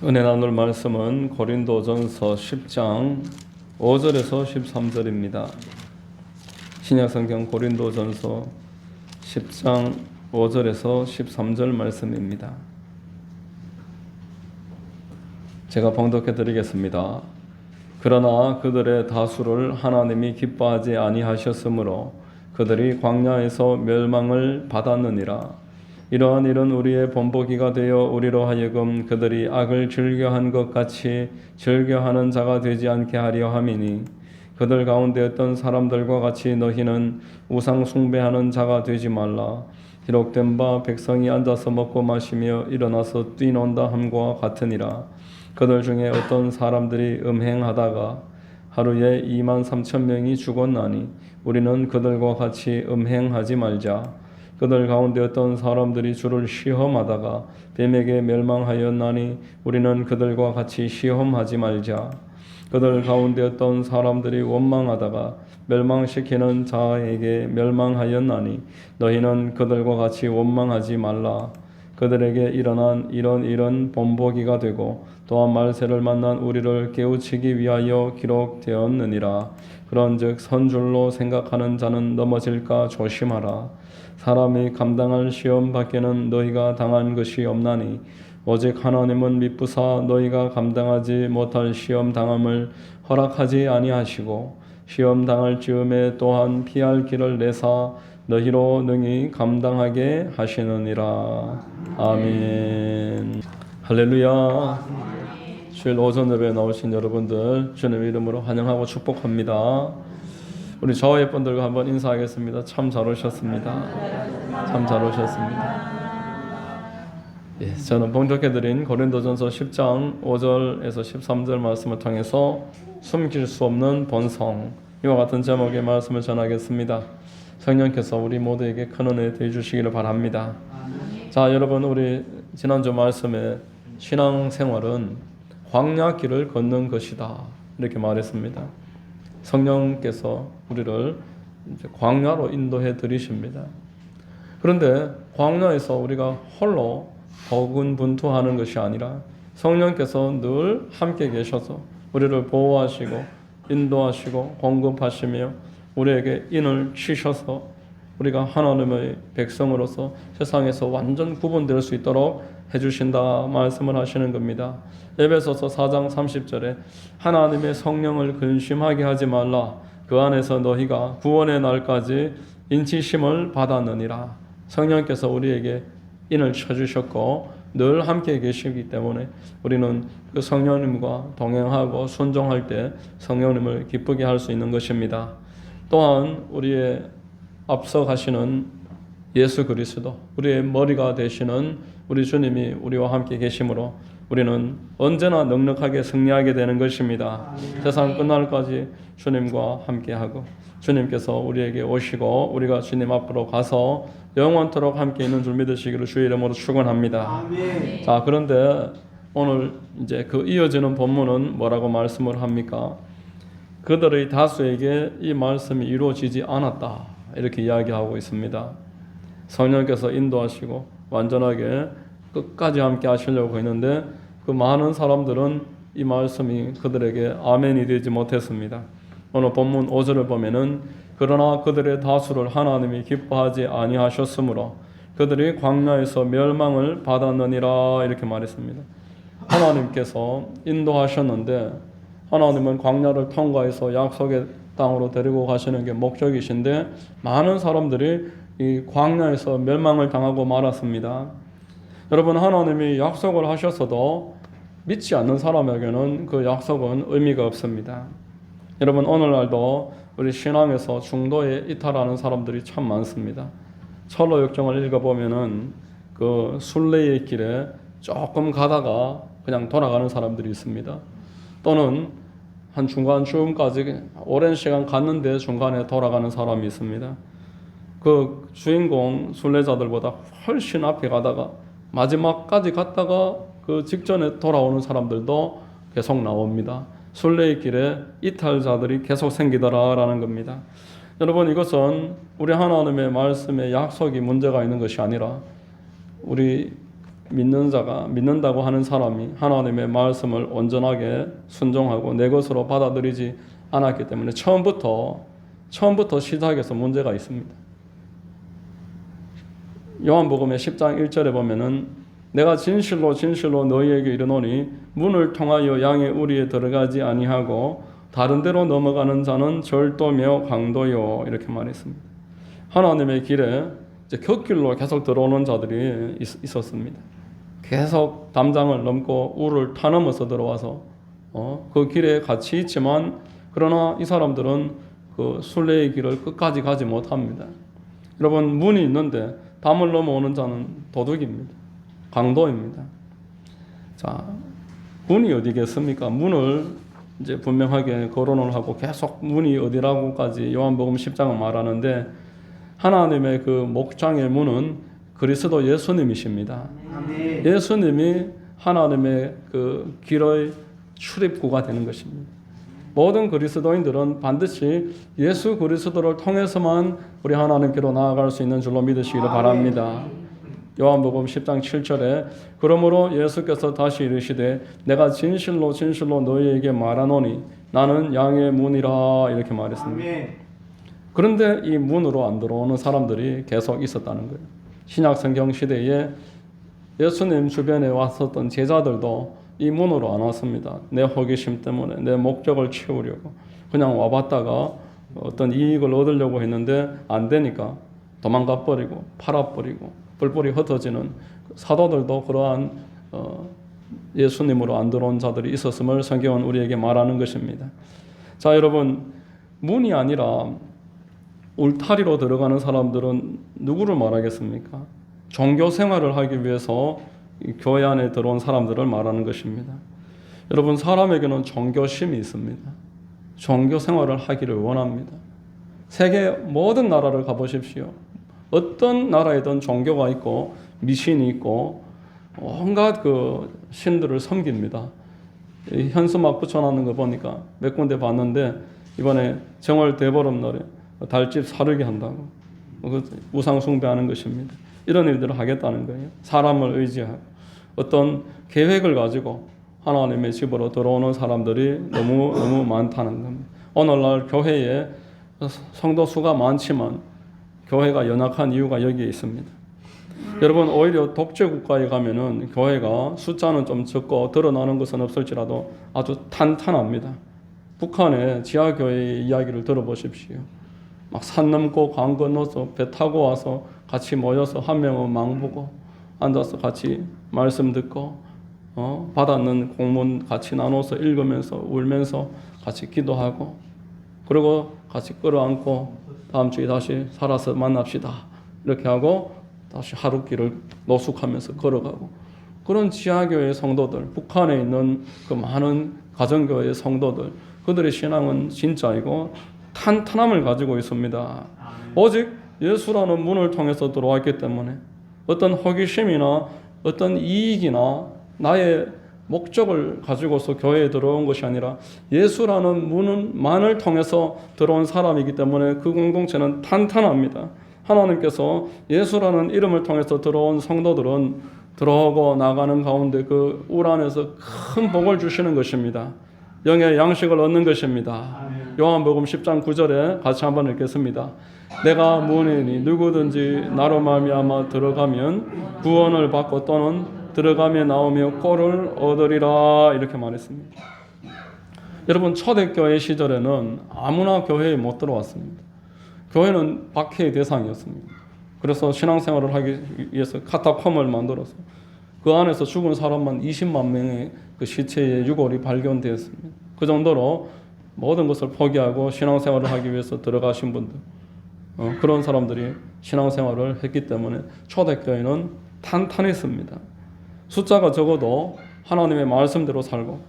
은혜 나눌 말씀은 고린도전서 10장 5절에서 13절입니다. 신약성경 고린도전서 10장 5절에서 13절 말씀입니다. 제가 봉독해 드리겠습니다. 그러나 그들의 다수를 하나님이 기뻐하지 아니하셨으므로 그들이 광야에서 멸망을 받았느니라. 이러한 일은 우리의 본보기가 되어 우리로 하여금 그들이 악을 즐겨한 것 같이 즐겨하는 자가 되지 않게 하려 함이니, 그들 가운데 어떤 사람들과 같이 너희는 우상 숭배하는 자가 되지 말라. 기록된 바 백성이 앉아서 먹고 마시며 일어나서 뛰논다 함과 같으니라. 그들 중에 어떤 사람들이 음행하다가 하루에 23,000명이 죽었나니 우리는 그들과 같이 음행하지 말자. 그들 가운데 어떤 사람들이 주를 시험하다가 뱀에게 멸망하였나니 우리는 그들과 같이 시험하지 말자. 그들 가운데 어떤 사람들이 원망하다가 멸망시키는 자에게 멸망하였나니 너희는 그들과 같이 원망하지 말라. 그들에게 일어난 이런 본보기가 되고 또한 말세를 만난 우리를 깨우치기 위하여 기록되었느니라. 그런즉 선줄로 생각하는 자는 넘어질까 조심하라. 사람이 감당할 시험 밖에는 너희가 당한 것이 없나니 오직 하나님은 미쁘사 너희가 감당하지 못할 시험 당함을 허락하지 아니하시고 시험 당할 즈음에 또한 피할 길을 내사 너희로 능히 감당하게 하시느니라. 아멘. 할렐루야. 주일 오전 예배에 나오신 여러분들 주님의 이름으로 환영하고 축복합니다. 우리 저의 분들과 한번 인사하겠습니다. 참 잘 오셨습니다. 참 잘 오셨습니다. 예, 저는 봉독해드린 고린도전서 10장 5절에서 13절 말씀을 통해서 숨길 수 없는 본성, 이와 같은 제목의 말씀을 전하겠습니다. 성령께서 우리 모두에게 큰 은혜 되어 주시기를 바랍니다. 자, 여러분, 우리 지난주 말씀에 신앙생활은 광야길을 걷는 것이다, 이렇게 말했습니다. 성령께서 우리를 이제 광야로 인도해 드리십니다. 그런데 광야에서 우리가 홀로 고군분투하는 것이 아니라 성령께서 늘 함께 계셔서 우리를 보호하시고 인도하시고 공급하시며 우리에게 인을 치셔서 우리가 하나님의 백성으로서 세상에서 완전 구분될 수 있도록 해주신다 말씀을 하시는 겁니다. 에베소서 4장 30절에 하나님의 성령을 근심하게 하지 말라. 그 안에서 너희가 구원의 날까지 인치심을 받았느니라. 성령께서 우리에게 인을 쳐주셨고 늘 함께 계시기 때문에 우리는 그 성령님과 동행하고 순종할 때 성령님을 기쁘게 할 수 있는 것입니다. 또한 우리의 앞서 가시는 예수 그리스도, 우리의 머리가 되시는 우리 주님이 우리와 함께 계시므로 우리는 언제나 넉넉하게 승리하게 되는 것입니다. 세상 끝날까지 주님과 함께하고 주님께서 우리에게 오시고 우리가 주님 앞으로 가서 영원토록 함께 있는 줄 믿으시기를 주의 이름으로 축원합니다. 자, 그런데 오늘 이제 그 이어지는 본문은 뭐라고 말씀을 합니까? 그들의 다수에게 이 말씀이 이루어지지 않았다, 이렇게 이야기하고 있습니다. 성령께서 인도하시고 완전하게 끝까지 함께 하시려고 했는데 그 많은 사람들은 이 말씀이 그들에게 아멘이 되지 못했습니다. 오늘 본문 5절을 보면은 그러나 그들의 다수를 하나님이 기뻐하지 아니하셨으므로 그들이 광야에서 멸망을 받았느니라, 이렇게 말했습니다. 하나님께서 인도하셨는데 하나님은 광야를 통과해서 약속의 땅으로 데리고 가시는 게 목적이신데 많은 사람들이 이 광야에서 멸망을 당하고 말았습니다. 여러분, 하나님이 약속을 하셨어도 믿지 않는 사람에게는 그 약속은 의미가 없습니다. 여러분, 오늘날도 우리 신앙에서 중도에 이탈하는 사람들이 참 많습니다. 철로 역정을 읽어보면은 그 순례의 길에 조금 가다가 그냥 돌아가는 사람들이 있습니다. 또는 한 중간쯤까지 오랜 시간 갔는데 중간에 돌아가는 사람이 있습니다. 그 주인공 순례자들보다 훨씬 앞에 가다가 마지막까지 갔다가 그 직전에 돌아오는 사람들도 계속 나옵니다. 순례의 길에 이탈자들이 계속 생기더라라는 겁니다. 여러분, 이것은 우리 하나님의 말씀에 약속이 문제가 있는 것이 아니라 우리 믿는다고 하는 사람이 하나님의 말씀을 온전하게 순종하고 내 것으로 받아들이지 않았기 때문에 처음부터 시작해서 문제가 있습니다. 요한복음의 10장 1절에 보면은 내가 진실로 너희에게 이르노니 문을 통하여 양의 우리에 들어가지 아니하고 다른 데로 넘어가는 자는 절도며 강도요 이렇게 말했습니다. 하나님의 길에 이제 곁길로 계속 들어오는 자들이 있었습니다. 계속 담장을 넘고 우를 타넘어서 들어와서 그 길에 같이 있지만 그러나 이 사람들은 그 순례의 길을 끝까지 가지 못합니다. 여러분 문이 있는데 담을 넘어오는 자는 도둑입니다. 강도입니다. 자, 문이 어디겠습니까? 문을 이제 분명하게 거론을 하고 계속 문이 어디라고까지 요한복음 10장은 말하는데 하나님의 그 목장의 문은 그리스도 예수님이십니다. 아멘. 예수님이 하나님의 그 길의 출입구가 되는 것입니다. 모든 그리스도인들은 반드시 예수 그리스도를 통해서만 우리 하나님께로 나아갈 수 있는 줄로 믿으시기를 바랍니다. 요한복음 10장 7절에 그러므로 예수께서 다시 이르시되 내가 진실로 너희에게 말하노니 나는 양의 문이라 이렇게 말했습니다. 아멘. 그런데 이 문으로 안 들어오는 사람들이 계속 있었다는 거예요. 신약 성경 시대에 예수님 주변에 왔었던 제자들도 이 문으로 안 왔습니다. 내 호기심 때문에 내 목적을 채우려고 그냥 와봤다가 어떤 이익을 얻으려고 했는데 안 되니까 도망가 버리고 팔아버리고 뿔뿔이 흩어지는 사도들도 그러한 예수님으로 안 들어온 자들이 있었음을 성경은 우리에게 말하는 것입니다. 자, 여러분 문이 아니라 울타리로 들어가는 사람들은 누구를 말하겠습니까? 종교 생활을 하기 위해서 교회 안에 들어온 사람들을 말하는 것입니다. 여러분 사람에게는 종교심이 있습니다. 종교 생활을 하기를 원합니다. 세계 모든 나라를 가보십시오. 어떤 나라에든 종교가 있고 미신이 있고 온갖 그 신들을 섬깁니다. 현수막 붙여놓는 거 보니까 몇 군데 봤는데 이번에 정월 대보름날에 달집 사르게 한다고 우상 숭배하는 것입니다. 이런 일들을 하겠다는 거예요. 사람을 의지하고 어떤 계획을 가지고 하나님의 집으로 들어오는 사람들이 너무 많다는 겁니다. 오늘날 교회에 성도 수가 많지만 교회가 연약한 이유가 여기에 있습니다. 여러분 오히려 독재 국가에 가면은 교회가 숫자는 좀 적고 드러나는 것은 없을지라도 아주 탄탄합니다. 북한의 지하교회의 이야기를 들어보십시오. 막 산 넘고 강 건너서 배 타고 와서 같이 모여서 한 명은 망 보고 앉아서 같이 말씀 듣고 받았는 공문 같이 나눠서 읽으면서 울면서 같이 기도하고 그리고 같이 끌어안고 다음 주에 다시 살아서 만납시다 이렇게 하고 다시 하루 길을 노숙하면서 걸어가고 그런 지하교회 성도들 북한에 있는 그 많은 가정교회 성도들 그들의 신앙은 진짜이고 탄탄함을 가지고 있습니다. 오직 예수라는 문을 통해서 들어왔기 때문에 어떤 호기심이나 어떤 이익이나 나의 목적을 가지고서 교회에 들어온 것이 아니라 예수라는 문만을 통해서 들어온 사람이기 때문에 그 공동체는 탄탄합니다. 하나님께서 예수라는 이름을 통해서 들어온 성도들은 들어오고 나가는 가운데 그 울 안에서 큰 복을 주시는 것입니다. 영의 양식을 얻는 것입니다. 요한복음 10장 9절에 같이 한번 읽겠습니다. 내가 문이니 누구든지 나로 말미암아 들어가면 구원을 받고 또는 들어가며 나오며 꼴을 얻으리라 이렇게 말했습니다. 여러분 초대교회 시절에는 아무나 교회에 못 들어왔습니다. 교회는 박해의 대상이었습니다. 그래서 신앙생활을 하기 위해서 카타콤을 만들어서 그 안에서 죽은 사람만 20만 명의 그 시체의 유골이 발견되었습니다. 그 정도로 모든 것을 포기하고 신앙생활을 하기 위해서 들어가신 분들 그런 사람들이 신앙생활을 했기 때문에 초대교회는 탄탄했습니다. 숫자가 적어도 하나님의 말씀대로 살고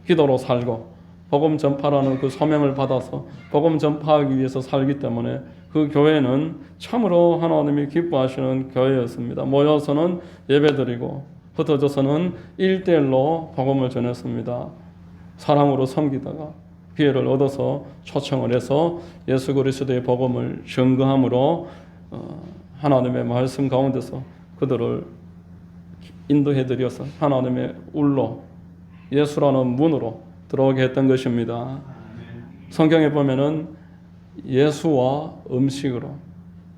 기도로 살고 복음 전파라는 그 소명을 받아서 복음 전파하기 위해서 살기 때문에 그 교회는 참으로 하나님이 기뻐하시는 교회였습니다. 모여서는 예배드리고 흩어져서는 1대1로 복음을 전했습니다. 사랑으로 섬기다가 기회를 얻어서 초청을 해서 예수 그리스도의 복음을 증거함으로 하나님의 말씀 가운데서 그들을 인도해드려서 하나님의 울로 예수라는 문으로 들어오게 했던 것입니다. 성경에 보면은 예수와 음식으로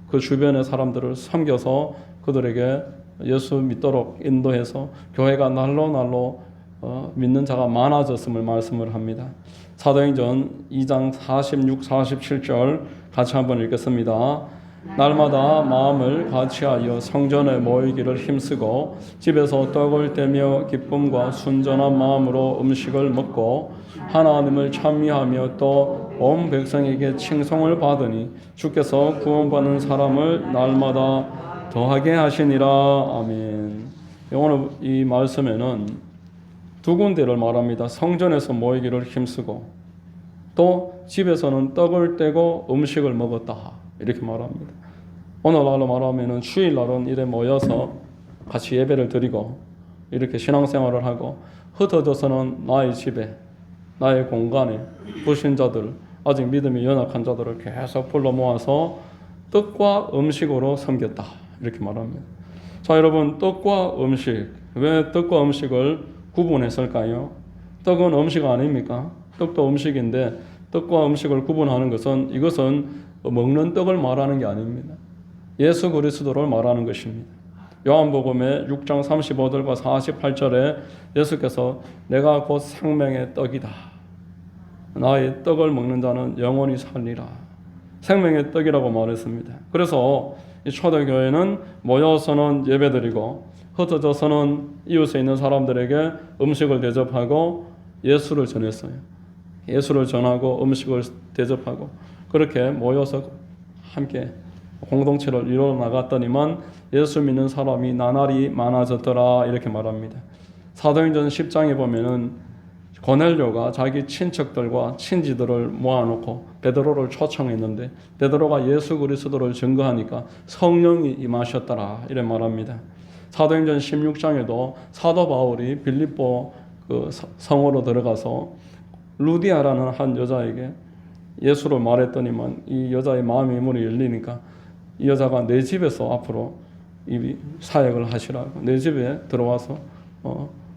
그 주변의 사람들을 섬겨서 그들에게 예수 믿도록 인도해서 교회가 날로 믿는 자가 많아졌음을 말씀을 합니다. 사도행전 2장 46, 47절 같이 한번 읽겠습니다. 날마다 마음을 같이하여 성전에 모이기를 힘쓰고 집에서 떡을 떼며 기쁨과 순전한 마음으로 음식을 먹고 하나님을 찬미하며 또 온 백성에게 칭송을 받으니 주께서 구원받는 사람을 날마다 더하게 하시니라. 아멘. 오늘 이 말씀에는 두 군데를 말합니다. 성전에서 모이기를 힘쓰고 또 집에서는 떡을 떼고 음식을 먹었다 이렇게 말합니다. 오늘날로 말하면 주일날은 이래 모여서 같이 예배를 드리고 이렇게 신앙생활을 하고, 흩어져서는 나의 집에 나의 공간에 불신자들 아직 믿음이 연약한 자들을 계속 불러 모아서 떡과 음식으로 섬겼다 이렇게 말합니다. 자 여러분, 떡과 음식, 왜 떡과 음식을 구분했을까요? 떡은 음식 아닙니까? 떡도 음식인데 떡과 음식을 구분하는 것은 이것은 먹는 떡을 말하는 게 아닙니다. 예수 그리스도를 말하는 것입니다. 요한복음의 6장 35절과 48절에 예수께서 내가 곧 생명의 떡이다. 나의 떡을 먹는 자는 영원히 살리라. 생명의 떡이라고 말했습니다. 그래서 이 초대교회는 모여서는 예배드리고 흩어져서는 이웃에 있는 사람들에게 음식을 대접하고 예수를 전했어요. 예수를 전하고 음식을 대접하고 그렇게 모여서 함께 공동체를 이루어 나갔더니만 예수 믿는 사람이 나날이 많아졌더라 이렇게 말합니다. 사도행전 10장에 보면은 고넬료가 자기 친척들과 친지들을 모아놓고 베드로를 초청했는데 베드로가 예수 그리스도를 증거하니까 성령이 임하셨더라 이래 말합니다. 사도행전 16장에도 사도 바울이 빌립보 그 성으로 들어가서 루디아라는 한 여자에게 예수를 말했더니만 이 여자의 마음의 문이 열리니까 이 여자가 내 집에서 앞으로 이 사역을 하시라고 내 집에 들어와서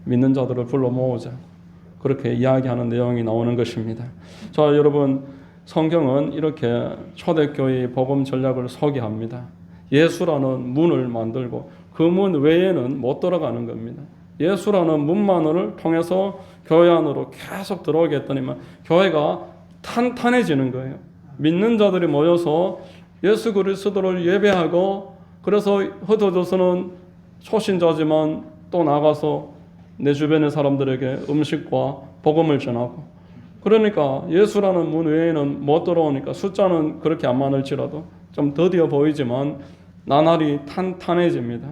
믿는 자들을 불러 모으자 그렇게 이야기하는 내용이 나오는 것입니다. 자 여러분, 성경은 이렇게 초대교회의 복음 전략을 소개합니다. 예수라는 문을 만들고 그 문 외에는 못 들어가는 겁니다. 예수라는 문만을 통해서 교회 안으로 계속 들어오게 했더니만 교회가 탄탄해지는 거예요. 믿는 자들이 모여서 예수 그리스도를 예배하고 그래서 흩어져서는 초신자지만 또 나가서 내 주변의 사람들에게 음식과 복음을 전하고, 그러니까 예수라는 문 외에는 못 들어오니까 숫자는 그렇게 안 많을지라도 좀 더디어 보이지만 나날이 탄탄해집니다.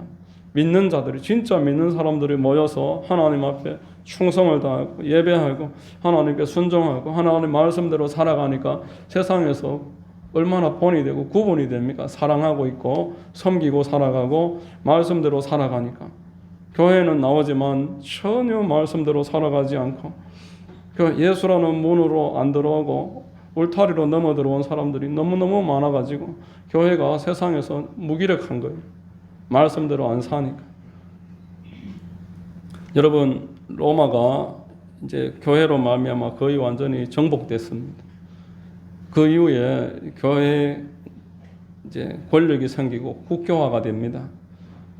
믿는 자들이, 진짜 믿는 사람들이 모여서 하나님 앞에 충성을 다하고 예배하고 하나님께 순종하고 하나님 말씀대로 살아가니까 세상에서 얼마나 본이 되고 구분이 됩니까? 사랑하고 있고 섬기고 살아가고 말씀대로 살아가니까. 교회는 나오지만 전혀 말씀대로 살아가지 않고 예수라는 문으로 안 들어오고 울타리로 넘어 들어온 사람들이 너무너무 많아가지고 교회가 세상에서 무기력한 거예요. 말씀대로 안 사니까. 여러분, 로마가 이제 교회로 말미암아 거의 완전히 정복됐습니다. 그 이후에 교회에 이제 권력이 생기고 국교화가 됩니다.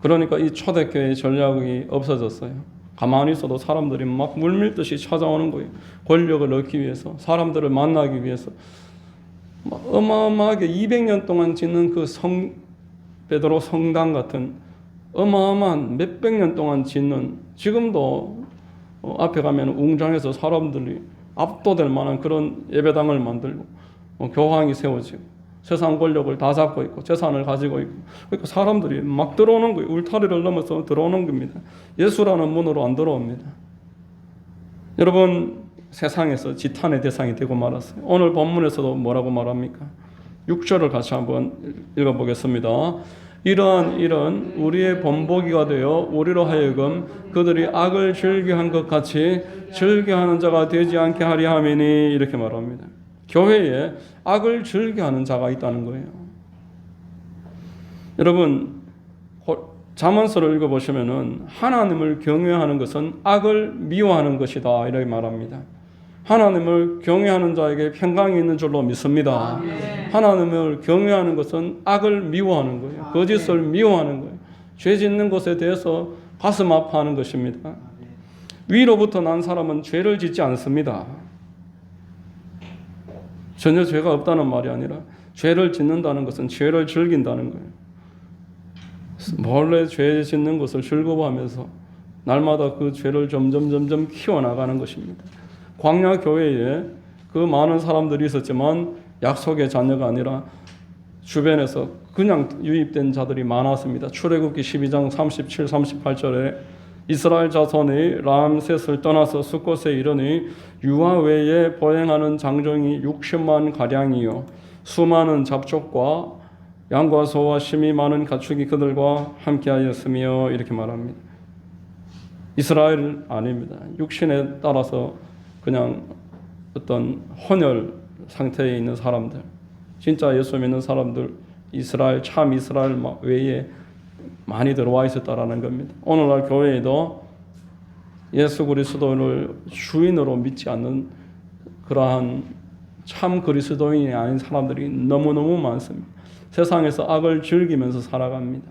그러니까 이 초대교회의 전략이 없어졌어요. 가만히 있어도 사람들이 막 물밀듯이 찾아오는 거예요. 권력을 얻기 위해서, 사람들을 만나기 위해서. 막 어마어마하게 200년 동안 짓는 그 베드로 성당 같은 어마어마한 몇백 년 동안 짓는, 지금도 앞에 가면 웅장해서 사람들이 압도될 만한 그런 예배당을 만들고 교황이 세워지고 세상 권력을 다 잡고 있고 재산을 가지고 있고, 그러니까 사람들이 막 들어오는 거예요. 울타리를 넘어서 들어오는 겁니다. 예수라는 문으로 안 들어옵니다. 여러분, 세상에서 지탄의 대상이 되고 말았어요. 오늘 본문에서도 뭐라고 말합니까? 6절을 같이 한번 읽어보겠습니다. 이러한 일은 우리의 본보기가 되어 우리로 하여금 그들이 악을 즐겨한 것 같이 즐겨하는 자가 되지 않게 하려 함이니, 이렇게 말합니다. 교회에 악을 즐겨하는 자가 있다는 거예요. 여러분, 잠언서를 읽어보시면은 하나님을 경외하는 것은 악을 미워하는 것이다 이렇게 말합니다. 하나님을 경외하는 자에게 평강이 있는 줄로 믿습니다. 하나님을 경외하는 것은 악을 미워하는 거예요. 거짓을 미워하는 거예요. 죄 짓는 것에 대해서 가슴 아파하는 것입니다. 위로부터 난 사람은 죄를 짓지 않습니다. 전혀 죄가 없다는 말이 아니라 죄를 짓는다는 것은 죄를 즐긴다는 거예요. 몰래 죄 짓는 것을 즐거워하면서 날마다 그 죄를 점점 키워나가는 것입니다. 광야 교회에 그 많은 사람들이 있었지만 약속의 자녀가 아니라 주변에서 그냥 유입된 자들이 많았습니다. 출애굽기 12장 37, 38절에 이스라엘 자손이 람셋을 떠나서 숫곳에 이르니 유아 외에 보행하는 장정이 60만 가량이요 수많은 잡족과 양과 소와 심이 많은 가축이 그들과 함께하였으며 이렇게 말합니다. 이스라엘 아닙니다. 육신에 따라서 그냥 어떤 혼혈 상태에 있는 사람들, 진짜 예수 믿는 사람들, 이스라엘 참 이스라엘 외에 많이 들어와 있었다라는 겁니다. 오늘날 교회에도 예수 그리스도를 주인으로 믿지 않는 그러한 참 그리스도인이 아닌 사람들이 너무너무 많습니다. 세상에서 악을 즐기면서 살아갑니다.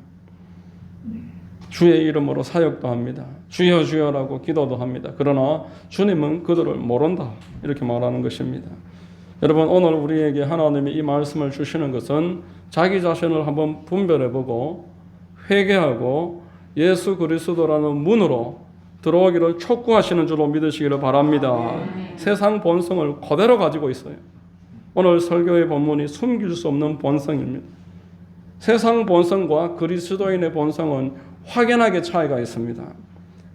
주의 이름으로 사역도 합니다. 주여 주여라고 기도도 합니다. 그러나 주님은 그들을 모른다 이렇게 말하는 것입니다. 여러분 오늘 우리에게 하나님이 이 말씀을 주시는 것은 자기 자신을 한번 분별해보고 회개하고 예수 그리스도라는 문으로 들어오기를 촉구하시는 줄로 믿으시기를 바랍니다. 세상 본성을 그대로 가지고 있어요. 오늘 설교의 본문이 숨길 수 없는 본성입니다. 세상 본성과 그리스도인의 본성은 확연하게 차이가 있습니다.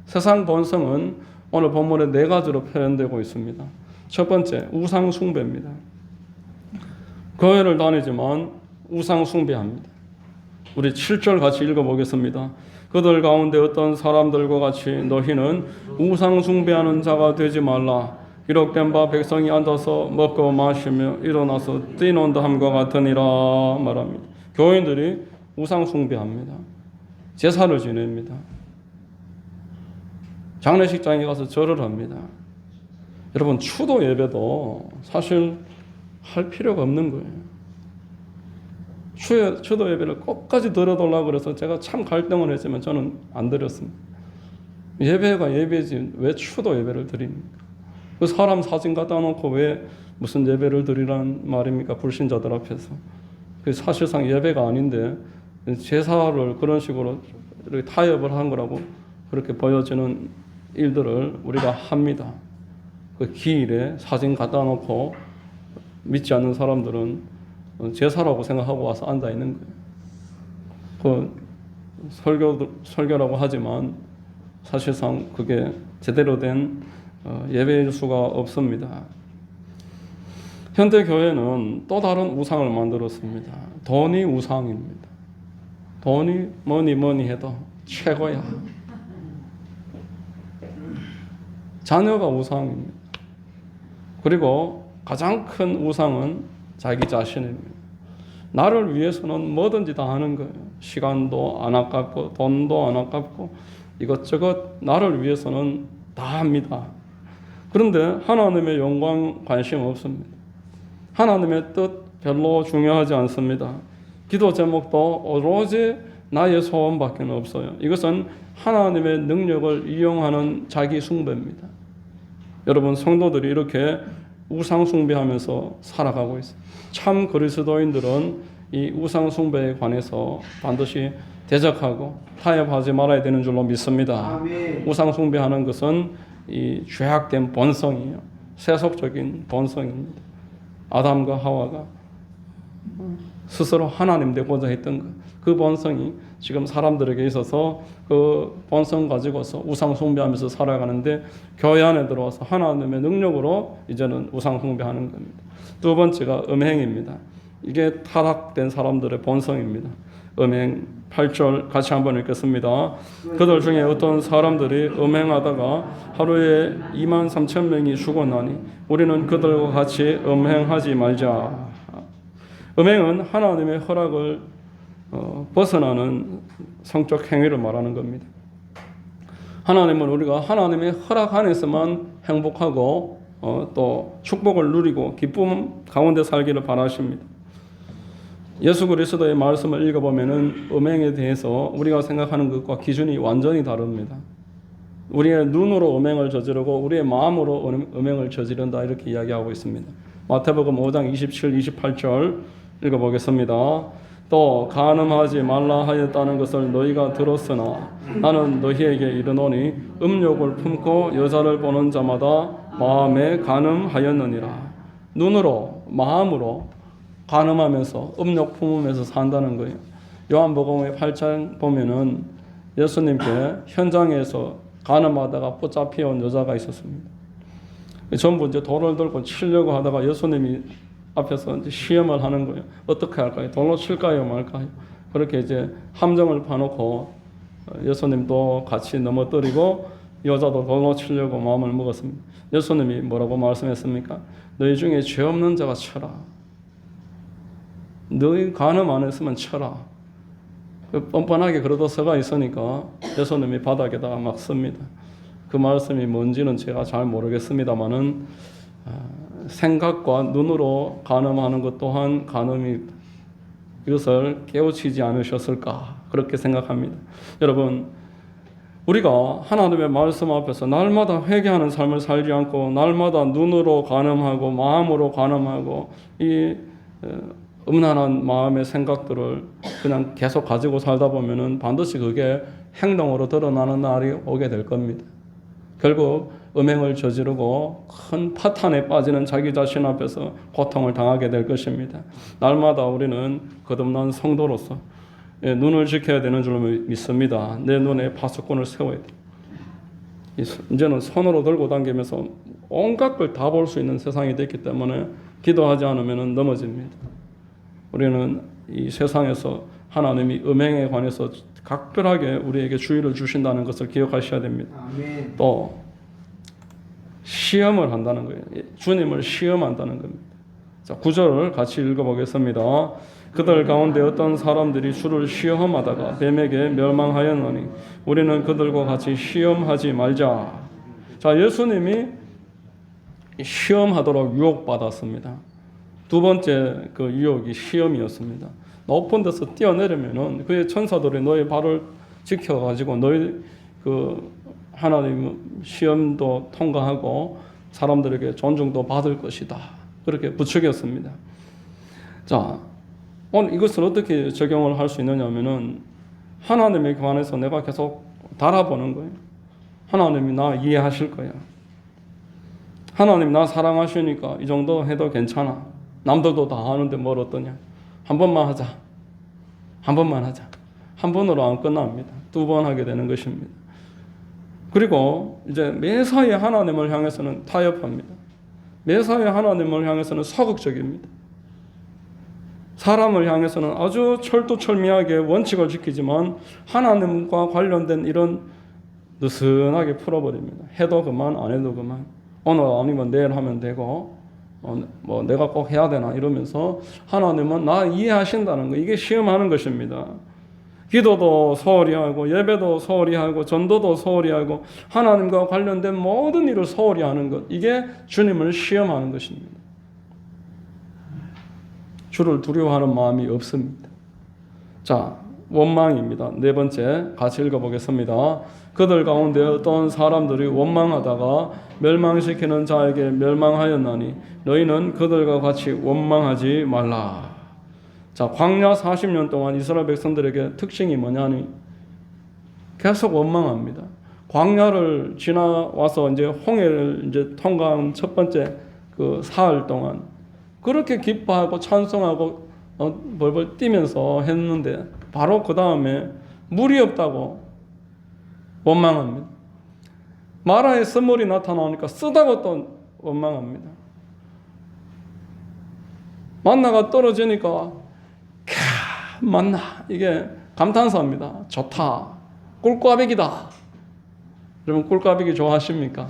세상 본성은 오늘 본문에 4가지로 표현되고 있습니다. 첫 번째, 우상 숭배입니다. 교회를 다니지만 우상 숭배합니다. 우리 7절 같이 읽어보겠습니다. 그들 가운데 어떤 사람들과 같이 너희는 우상 숭배하는 자가 되지 말라. 기록된 바 백성이 앉아서 먹고 마시며 일어나서 뛰논다 함과 같으니라 말합니다. 교인들이 우상 숭배합니다. 제사를 지냅니다. 장례식장에 가서 절을 합니다. 여러분 추도 예배도 사실 할 필요가 없는 거예요. 추도 예배를 끝까지 드려달라고 그래서 제가 참 갈등을 했지만 저는 안 드렸습니다. 예배가 예배지 왜 추도 예배를 드립니까? 그 사람 사진 갖다 놓고 왜 무슨 예배를 드리라는 말입니까? 불신자들 앞에서. 그 사실상 예배가 아닌데 제사를 그런 식으로 이렇게 타협을 한 거라고 그렇게 보여지는 일들을 우리가 합니다. 그 기일에 사진 갖다 놓고 믿지 않는 사람들은 제사라고 생각하고 와서 앉아 있는 거예요. 그 설교라고 하지만 사실상 그게 제대로 된 예배일 수가 없습니다. 현대 교회는 또 다른 우상을 만들었습니다. 돈이 우상입니다. 돈이 뭐니 해도 최고야. 자녀가 우상입니다. 그리고 가장 큰 우상은 자기 자신입니다. 나를 위해서는 뭐든지 다 하는 거예요. 시간도 안 아깝고 돈도 안 아깝고 이것저것 나를 위해서는 다 합니다. 그런데 하나님의 영광 관심 없습니다. 하나님의 뜻 별로 중요하지 않습니다. 기도 제목도 오로지 나의 소원밖에 없어요. 이것은 하나님의 능력을 이용하는 자기 숭배입니다. 여러분 성도들이 이렇게 우상 숭배하면서 살아가고 있어요. 참 그리스도인들은 이 우상 숭배에 관해서 반드시 대적하고 타협하지 말아야 되는 줄로 믿습니다. 아멘. 우상 숭배하는 것은 이 죄악된 본성이에요. 세속적인 본성입니다. 아담과 하와가 스스로 하나님 되고자 했던 것, 그 본성이 지금 사람들에게 있어서 그 본성 가지고서 우상 숭배하면서 살아가는데 교회 안에 들어와서 하나님의 능력으로 이제는 우상 숭배하는 겁니다. 두 번째가 음행입니다. 이게 타락된 사람들의 본성입니다. 음행 8절 같이 한번 읽겠습니다. 그들 중에 어떤 사람들이 음행하다가 하루에 23,000명이 죽었나니 우리는 그들과 같이 음행하지 말자. 음행은 하나님의 허락을 벗어나는 성적 행위를 말하는 겁니다. 하나님은 우리가 하나님의 허락 안에서만 행복하고 또 축복을 누리고 기쁨 가운데 살기를 바라십니다. 예수 그리스도의 말씀을 읽어보면은 음행에 대해서 우리가 생각하는 것과 기준이 완전히 다릅니다. 우리의 눈으로 음행을 저지르고 우리의 마음으로 음행을 저지른다 이렇게 이야기하고 있습니다. 마태복음 5장 27, 28절 읽어보겠습니다. 또 간음하지 말라 하였다는 것을 너희가 들었으나 나는 너희에게 이르노니 음욕을 품고 여자를 보는 자마다 마음에 간음하였느니라. 눈으로 마음으로 간음하면서 음욕 품으면서 산다는 거예요. 요한복음의 8장 보면은 예수님께 현장에서 간음하다가 붙잡혀온 여자가 있었습니다. 전부 이제 돌을 들고 치려고 하다가 예수님이 앞에서 이제 시험을 하는 거예요. 어떻게 할까요? 돌로 칠까요, 말까요? 그렇게 이제 함정을 파놓고 예수님도 같이 넘어뜨리고 여자도 돌로 치려고 마음을 먹었습니다. 예수님이 뭐라고 말씀했습니까? 너희 중에 죄 없는 자가 쳐라. 너희 간음 안 했으면 쳐라. 뻔뻔하게 그러다 서가 있으니까 예수님이 바닥에다가 막 씁니다. 그 말씀이 뭔지는 제가 잘 모르겠습니다만은 생각과 눈으로 간음하는 것 또한 간음이 이것을 깨우치지 않으셨을까 그렇게 생각합니다. 여러분, 우리가 하나님의 말씀 앞에서 날마다 회개하는 삶을 살지 않고 날마다 눈으로 간음하고 마음으로 간음하고 이 음란한 마음의 생각들을 그냥 계속 가지고 살다 보면은 반드시 그게 행동으로 드러나는 날이 오게 될 겁니다. 결국 음행을 저지르고 큰 파탄에 빠지는 자기 자신 앞에서 고통을 당하게 될 것입니다. 날마다 우리는 거듭난 성도로서 눈을 지켜야 되는 줄 믿습니다. 내 눈에 파수꾼을 세워야 돼. 이제는 손으로 들고 다니면서 온갖 걸 다 볼 수 있는 세상이 됐기 때문에 기도하지 않으면 넘어집니다. 우리는 이 세상에서 하나님이 음행에 관해서 각별하게 우리에게 주의를 주신다는 것을 기억하셔야 됩니다. 아멘. 또 시험을 한다는 거예요. 주님을 시험한다는 겁니다. 자, 9절을 같이 읽어보겠습니다. 그들 가운데 어떤 사람들이 주를 시험하다가 뱀에게 멸망하였느니 우리는 그들과 같이 시험하지 말자. 자, 예수님이 시험하도록 유혹받았습니다. 두 번째 그 유혹이 시험이었습니다. 높은 데서 뛰어내리면은 그의 천사들이 너의 발을 지켜가지고 너희 그 하나님 시험도 통과하고 사람들에게 존중도 받을 것이다. 그렇게 부추겼습니다. 자, 오늘 이것을 어떻게 적용을 할 수 있느냐면은 하나님에 관해서 내가 계속 달아보는 거예요. 하나님이 나 이해하실 거야. 하나님 나 사랑하시니까 이 정도 해도 괜찮아. 남들도 다 하는데 뭘 어떠냐. 한 번만 하자. 한 번만 하자. 한 번으로 안 끝납니다. 두 번 하게 되는 것입니다. 그리고 이제 매사에 하나님을 향해서는 타협합니다. 매사에 하나님을 향해서는 소극적입니다. 사람을 향해서는 아주 철두철미하게 원칙을 지키지만 하나님과 관련된 이런 느슨하게 풀어버립니다. 해도 그만 안 해도 그만. 오늘 아니면 내일 하면 되고 뭐 내가 꼭 해야 되나 이러면서 하나님은 나 이해하신다는 거, 이게 시험하는 것입니다. 기도도 소홀히 하고 예배도 소홀히 하고 전도도 소홀히 하고 하나님과 관련된 모든 일을 소홀히 하는 것, 이게 주님을 시험하는 것입니다. 주를 두려워하는 마음이 없습니다. 자, 원망입니다. 네 번째 같이 읽어보겠습니다. 그들 가운데 어떤 사람들이 원망하다가 멸망시키는 자에게 멸망하였나니 너희는 그들과 같이 원망하지 말라. 자, 광야 40년 동안 이스라엘 백성들에게 특징이 뭐냐니 계속 원망합니다. 광야를 지나와서 이제 홍해를 이제 통과한 첫 번째 그 사흘 동안 그렇게 기뻐하고 찬송하고 벌벌 뛰면서 했는데 바로 그 다음에 물이 없다고 원망합니다. 마라에 쓴물이 나타나니까 쓰다고 또 원망합니다. 만나가 떨어지니까 만나, 이게 감탄사입니다. 좋다. 꿀꽈배기다. 여러분 꿀꽈배기 좋아하십니까?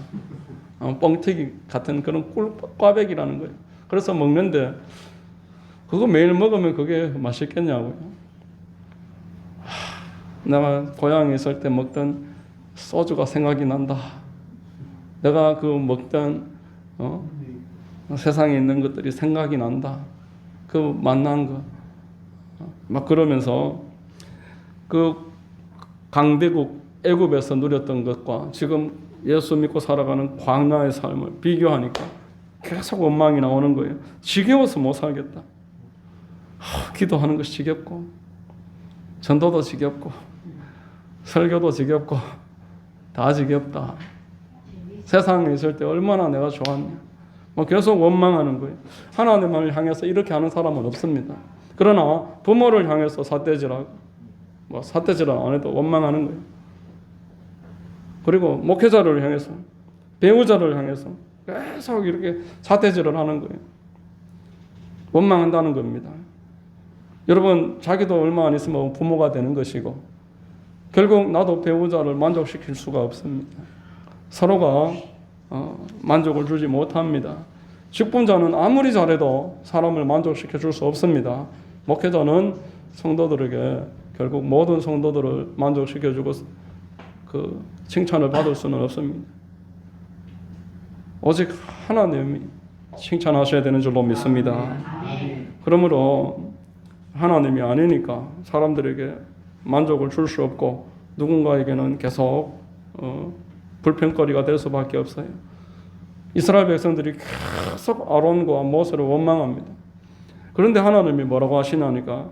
뻥튀기 같은 그런 꿀꽈배기라는 거예요. 그래서 먹는데 그거 매일 먹으면 그게 맛있겠냐고요. 내가 고향에 있을 때 먹던 소주가 생각이 난다. 내가 그 먹던 세상에 있는 것들이 생각이 난다. 그 만난 거. 막 그러면서 그 강대국 애굽에서 누렸던 것과 지금 예수 믿고 살아가는 광야의 삶을 비교하니까 계속 원망이 나오는 거예요. 지겨워서 못 살겠다. 기도하는 것이 지겹고 전도도 지겹고 설교도 지겹고 다 지겹다. 세상에 있을 때 얼마나 내가 좋았냐. 계속 원망하는 거예요. 하나님을 향해서 이렇게 하는 사람은 없습니다. 그러나 부모를 향해서 삿대질하고 삿대질은 안 해도 원망하는 거예요. 그리고 목회자를 향해서 배우자를 향해서 계속 이렇게 삿대질을 하는 거예요. 원망한다는 겁니다. 여러분 자기도 얼마 안 있으면 부모가 되는 것이고 결국 나도 배우자를 만족시킬 수가 없습니다. 서로가 만족을 주지 못합니다. 직분자는 아무리 잘해도 사람을 만족시켜 줄 수 없습니다. 목회자는 성도들에게 결국 모든 성도들을 만족시켜 주고 그 칭찬을 받을 수는 없습니다. 오직 하나님이 칭찬하셔야 되는 줄로 믿습니다. 그러므로 하나님이 아니니까 사람들에게 만족을 줄 수 없고 누군가에게는 계속 불평거리가 될 수밖에 없어요. 이스라엘 백성들이 계속 아론과 모세를 원망합니다. 그런데 하나님이 뭐라고 하시냐니까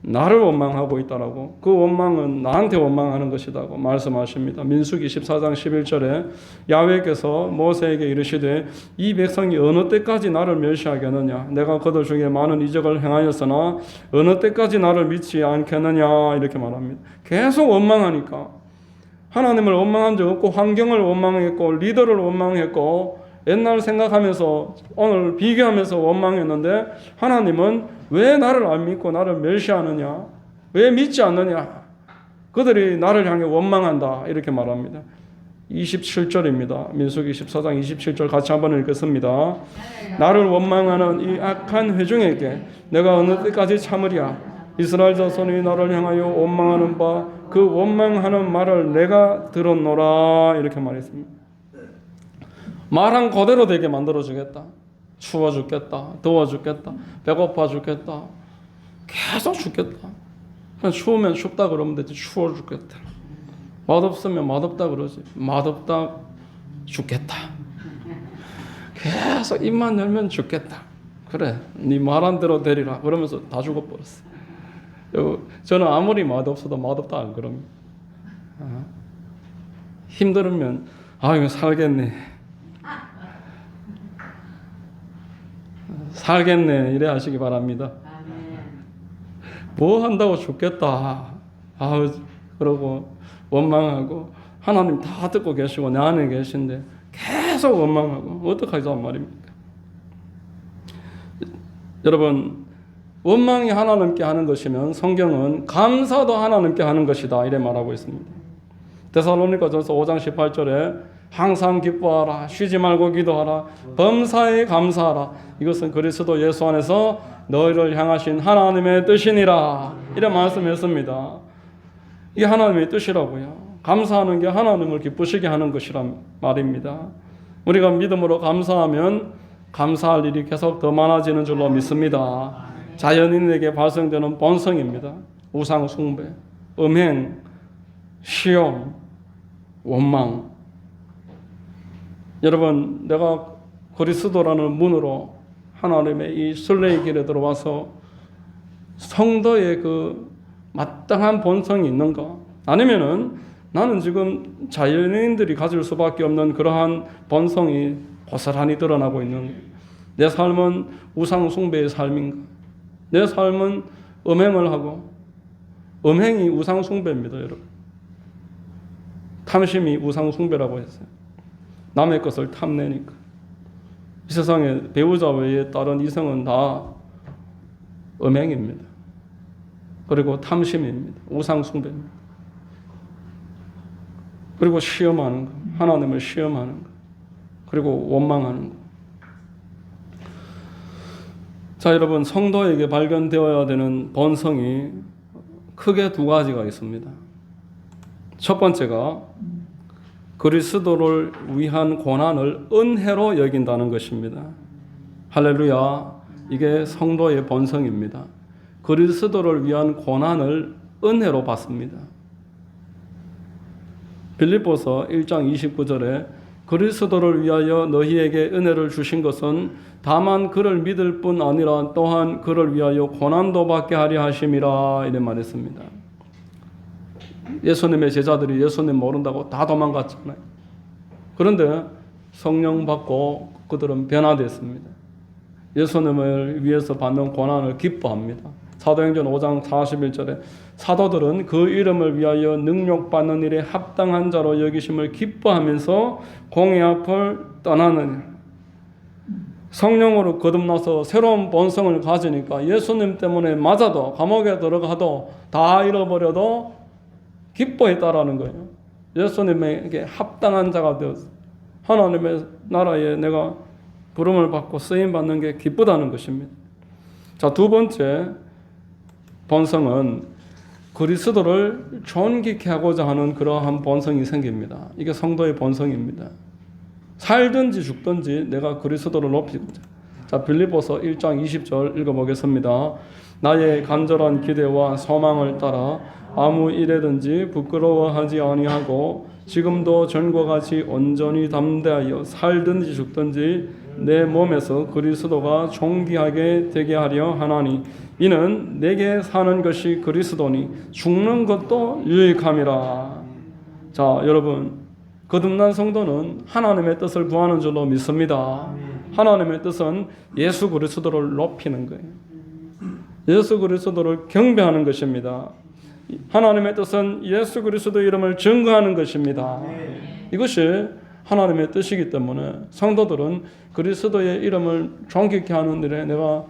나를 원망하고 있다라고, 그 원망은 나한테 원망하는 것이라고 말씀하십니다. 민수기 14장 11절에 야훼께서 모세에게 이르시되 이 백성이 어느 때까지 나를 멸시하겠느냐, 내가 그들 중에 많은 이적을 행하였으나 어느 때까지 나를 믿지 않겠느냐, 이렇게 말합니다. 계속 원망하니까 하나님을 원망한 적 없고 환경을 원망했고 리더를 원망했고 옛날 생각하면서 오늘 비교하면서 원망했는데 하나님은 왜 나를 안 믿고 나를 멸시하느냐, 왜 믿지 않느냐, 그들이 나를 향해 원망한다, 이렇게 말합니다. 27절입니다. 민수기 14장 27절 같이 한번 읽겠습니다. 나를 원망하는 이 악한 회중에게 내가 어느 때까지 참으랴. 이스라엘 자손이 나를 향하여 원망하는 바 그 원망하는 말을 내가 들었노라, 이렇게 말했습니다. 말한 그대로 되게 만들어 주겠다. 추워 죽겠다. 더워 죽겠다. 배고파 죽겠다. 계속 죽겠다. 그냥 추우면 춥다 그러면 되지. 추워 죽겠다. 맛없으면 맛없다 그러지. 맛없다 죽겠다. 계속 입만 열면 죽겠다. 그래, 네 말한 대로 되리라. 그러면서 다 죽어버렸어. 저는 아무리 맛없어도 맛없다 안 그럽니다. 힘들으면 이거 살겠네. 살겠네, 이래 하시기 바랍니다. 뭐 한다고 죽겠다. 그러고 원망하고 하나님 다 듣고 계시고 내 안에 계신데 계속 원망하고 어떡하자는 말입니까? 여러분, 원망이 하나님께 하는 것이면 성경은 감사도 하나님께 하는 것이다, 이래 말하고 있습니다. 데살로니가전서 5장 18절에 항상 기뻐하라, 쉬지 말고 기도하라, 범사에 감사하라, 이것은 그리스도 예수 안에서 너희를 향하신 하나님의 뜻이니라, 이래 말씀했습니다. 이게 하나님의 뜻이라고요. 감사하는 게 하나님을 기쁘시게 하는 것이란 말입니다. 우리가 믿음으로 감사하면 감사할 일이 계속 더 많아지는 줄로 믿습니다. 자연인에게 발생되는 본성입니다. 우상 숭배, 음행, 시험, 원망. 여러분, 내가 그리스도라는 문으로 하나님의 이 순례의 길에 들어와서 성도의 그 마땅한 본성이 있는가? 아니면은 나는 지금 자연인들이 가질 수밖에 없는 그러한 본성이 고스란히 드러나고 있는, 내 삶은 우상 숭배의 삶인가? 내 삶은 음행을 하고, 음행이 우상 숭배입니다, 여러분. 탐심이 우상 숭배라고 했어요. 남의 것을 탐내니까. 이 세상에 배우자 외에 다른 이성은 다 음행입니다. 그리고 탐심입니다. 우상 숭배입니다. 그리고 시험하는 것, 하나님을 시험하는 것, 그리고 원망하는 것. 자, 여러분, 성도에게 발견되어야 되는 본성이 크게 두 가지가 있습니다. 첫 번째가 그리스도를 위한 고난을 은혜로 여긴다는 것입니다. 할렐루야. 이게 성도의 본성입니다. 그리스도를 위한 고난을 은혜로 받습니다. 빌립보서 1장 29절에 그리스도를 위하여 너희에게 은혜를 주신 것은 다만 그를 믿을 뿐 아니라 또한 그를 위하여 고난도 받게 하려 하심이라 이런 말했습니다. 예수님의 제자들이 예수님 모른다고 다 도망갔잖아요. 그런데 성령 받고 그들은 변화됐습니다. 예수님을 위해서 받는 고난을 기뻐합니다. 사도행전 5장 41절에 사도들은 그 이름을 위하여 능력받는 일에 합당한 자로 여기심을 기뻐하면서 공의 앞을 떠나느니 성령으로 거듭나서 새로운 본성을 가지니까 예수님 때문에 맞아도 감옥에 들어가도 다 잃어버려도 기뻐했다라는 거예요. 예수님에게 합당한 자가 되었어. 하나님의 나라에 내가 부름을 받고 쓰임 받는 게 기쁘다는 것입니다. 자, 두 번째 본성은 그리스도를 존귀케 하고자 하는 그러한 본성이 생깁니다. 이게 성도의 본성입니다. 살든지 죽든지 내가 그리스도를 높이고자. 자, 빌립보서 1장 20절 읽어보겠습니다. 나의 간절한 기대와 소망을 따라 아무 일에든지 부끄러워하지 아니하고 지금도 전과 같이 온전히 담대하여 살든지 죽든지 내 몸에서 그리스도가 존귀하게 되게 하려 하나니 이는 내게 사는 것이 그리스도니 죽는 것도 유익함이라. 자, 여러분, 거듭난 성도는 하나님의 뜻을 구하는 줄로 믿습니다. 하나님의 뜻은 예수 그리스도를 높이는 거예요. 예수 그리스도를 경배하는 것입니다. 하나님의 뜻은 예수 그리스도의 이름을 증거하는 것입니다. 이것이 하나님의 뜻이기 때문에 성도들은 그리스도의 이름을 존귀케 하는 일에 내가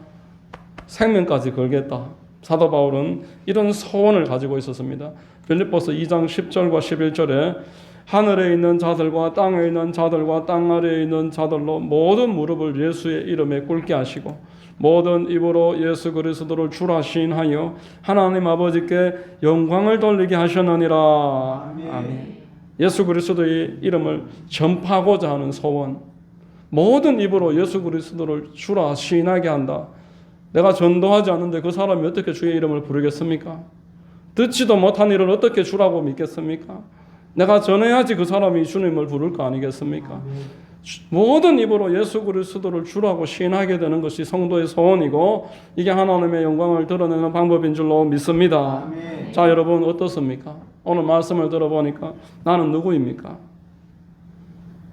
생명까지 걸겠다. 사도 바울은 이런 소원을 가지고 있었습니다. 빌립보서 2장 10절과 11절에 하늘에 있는 자들과 땅에 있는 자들과 땅 아래에 있는 자들로 모든 무릎을 예수의 이름에 꿇게 하시고 모든 입으로 예수 그리스도를 주라 시인하여 하나님 아버지께 영광을 돌리게 하셨느니라. 아멘. 예수 그리스도의 이름을 전파하고자 하는 소원. 모든 입으로 예수 그리스도를 주라 시인하게 한다. 내가 전도하지 않는데 그 사람이 어떻게 주의 이름을 부르겠습니까? 듣지도 못한 일을 어떻게 주라고 믿겠습니까? 내가 전해야지 그 사람이 주님을 부를 거 아니겠습니까? 모든 입으로 예수 그리스도를 주라고 시인하게 되는 것이 성도의 소원이고 이게 하나님의 영광을 드러내는 방법인 줄로 믿습니다. 아멘. 자, 여러분 어떻습니까? 오늘 말씀을 들어보니까 나는 누구입니까?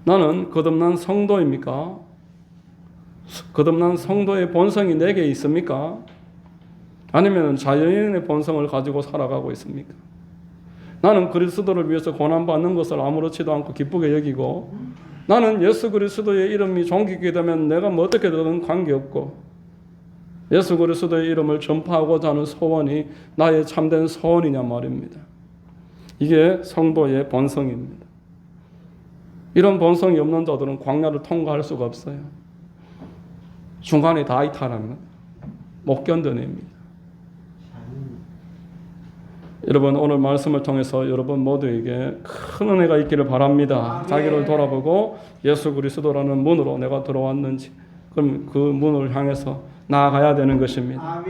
나는 거듭난 성도입니까? 거듭난 성도의 본성이 내게 있습니까? 아니면 자연인의 본성을 가지고 살아가고 있습니까? 나는 그리스도를 위해서 고난받는 것을 아무렇지도 않고 기쁘게 여기고 나는 예수 그리스도의 이름이 존귀게 되면 내가 뭐 어떻게 되든 관계없고 예수 그리스도의 이름을 전파하고자 하는 소원이 나의 참된 소원이냐 말입니다. 이게 성도의 본성입니다. 이런 본성이 없는 자들은 광야를 통과할 수가 없어요. 중간에 다 이탈합니다. 못 견뎌냅니다. 여러분 오늘 말씀을 통해서 여러분 모두에게 큰 은혜가 있기를 바랍니다. 자기를 돌아보고 예수 그리스도라는 문으로 내가 들어왔는지 그럼 그 문을 향해서 나아가야 되는 것입니다.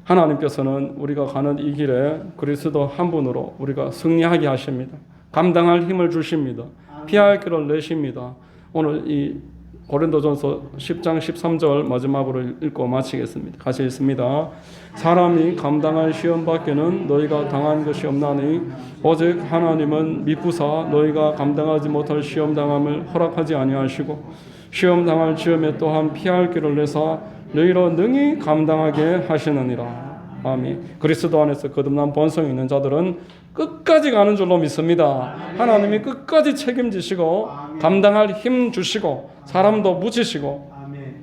하나님께서는 우리가 가는 이 길에 그리스도 한 분으로 우리가 승리하게 하십니다. 감당할 힘을 주십니다. 피할 길을 내십니다. 오늘 이 고린도전서 10장 13절 마지막으로 읽고 마치겠습니다. 같이 읽습니다. 사람이 감당할 시험 밖에는 너희가 당한 것이 없나니 오직 하나님은 미쁘사 너희가 감당하지 못할 시험 당함을 허락하지 아니하시고 시험 당할 즈음에 또한 피할 길을 내사 너희로 능히 감당하게 하시느니라. 아멘. 그리스도 안에서 거듭난 본성이 있는 자들은 끝까지 가는 줄로 믿습니다. 하나님이 끝까지 책임지시고 감당할 힘 주시고 사람도 묻히시고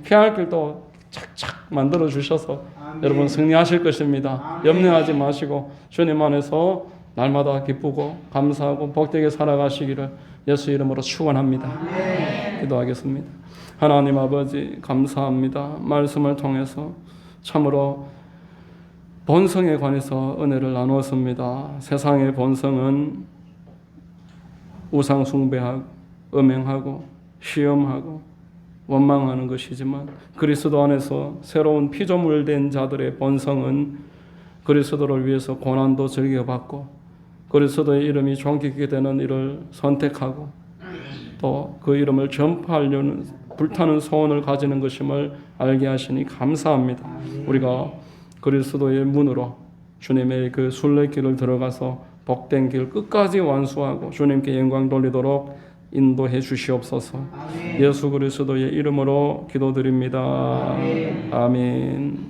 피할 길도 착착 만들어 주셔서 여러분 승리하실 것입니다. 염려하지 마시고 주님 안에서 날마다 기쁘고 감사하고 복되게 살아가시기를 예수 이름으로 축원합니다. 기도하겠습니다. 하나님 아버지 감사합니다. 말씀을 통해서 참으로 본성에 관해서 은혜를 나누었습니다. 세상의 본성은 우상 숭배하고 음행하고 시험하고 원망하는 것이지만 그리스도 안에서 새로운 피조물된 자들의 본성은 그리스도를 위해서 고난도 즐겨받고 그리스도의 이름이 존귀하게 되는 일을 선택하고 또 그 이름을 전파하려는 불타는 소원을 가지는 것임을 알게 하시니 감사합니다. 우리가 그리스도의 문으로 주님의 그 순례길을 들어가서 복된 길 끝까지 완수하고 주님께 영광 돌리도록 인도해 주시옵소서. 예수 그리스도의 이름으로 기도드립니다. 아멘.